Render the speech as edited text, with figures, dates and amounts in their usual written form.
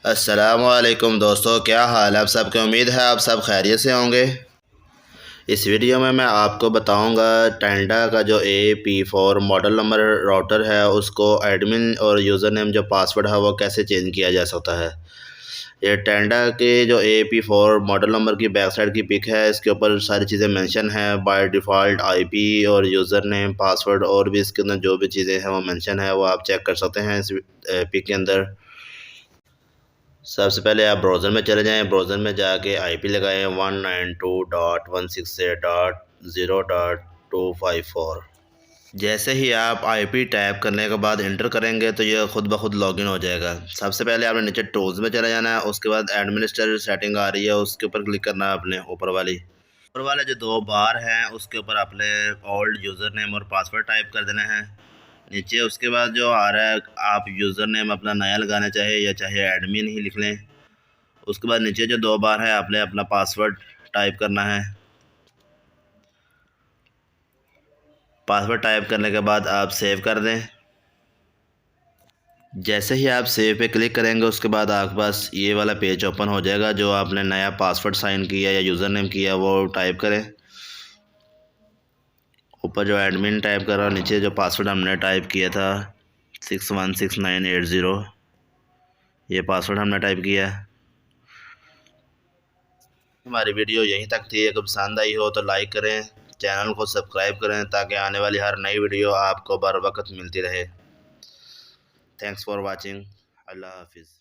अस्सलामुअलैकुम दोस्तों, क्या हाल है आप सबके। उम्मीद है आप सब खैरियत से होंगे। इस वीडियो में मैं आपको बताऊंगा टेंडा का जो AP4 मॉडल नंबर राउटर है उसको एडमिन और यूज़र नेम जो पासवर्ड है वो कैसे चेंज किया जा सकता है। ये टेंडा के जो AP4 मॉडल नंबर की बैक साइड की पिक है, इसके ऊपर सारी चीज़ें मेंशन है। बाय डिफ़ॉल्ट IP और यूज़र नेम पासवर्ड और भी इसके अंदर जो भी चीज़ें हैं वो मेंशन है, वो आप चेक कर सकते हैं इस पिक के अंदर। सबसे पहले आप ब्राउज़र में चले जाएं। ब्राउज़र में जाके IP लगाएं 192.168.0.254। जैसे ही आप IP टाइप करने के बाद इंटर करेंगे तो ये खुद ब खुद लॉगिन हो जाएगा। सबसे पहले आपने नीचे टूल्स में चले जाना है, उसके बाद एडमिनिस्ट्रेटर सेटिंग आ रही है उसके ऊपर क्लिक करना है। अपने ऊपर वाले जो दो बार हैं उसके ऊपर अपने ओल्ड यूज़र नेम और पासवर्ड टाइप कर देना है। नीचे उसके बाद जो आ रहा है, आप यूज़र नेम अपना नया लगाना चाहे या चाहे एडमिन ही लिख लें। उसके बाद नीचे जो दो बार है आपने अपना पासवर्ड टाइप करना है। पासवर्ड टाइप करने के बाद आप सेव कर दें। जैसे ही आप सेव पे क्लिक करेंगे उसके बाद आपके पास ये वाला पेज ओपन हो जाएगा। जो आपने नया पासवर्ड साइन किया या यूज़र नेम किया वो टाइप करें। ऊपर जो एडमिन टाइप कर रहा है, नीचे जो पासवर्ड हमने टाइप किया था 616980, ये पासवर्ड हमने टाइप किया है। हमारी वीडियो यहीं तक थी। अगर पसंद आई हो तो लाइक करें, चैनल को सब्सक्राइब करें ताकि आने वाली हर नई वीडियो आपको बर वक्त मिलती रहे। Thanks for watching. अल्लाह हाफिज़।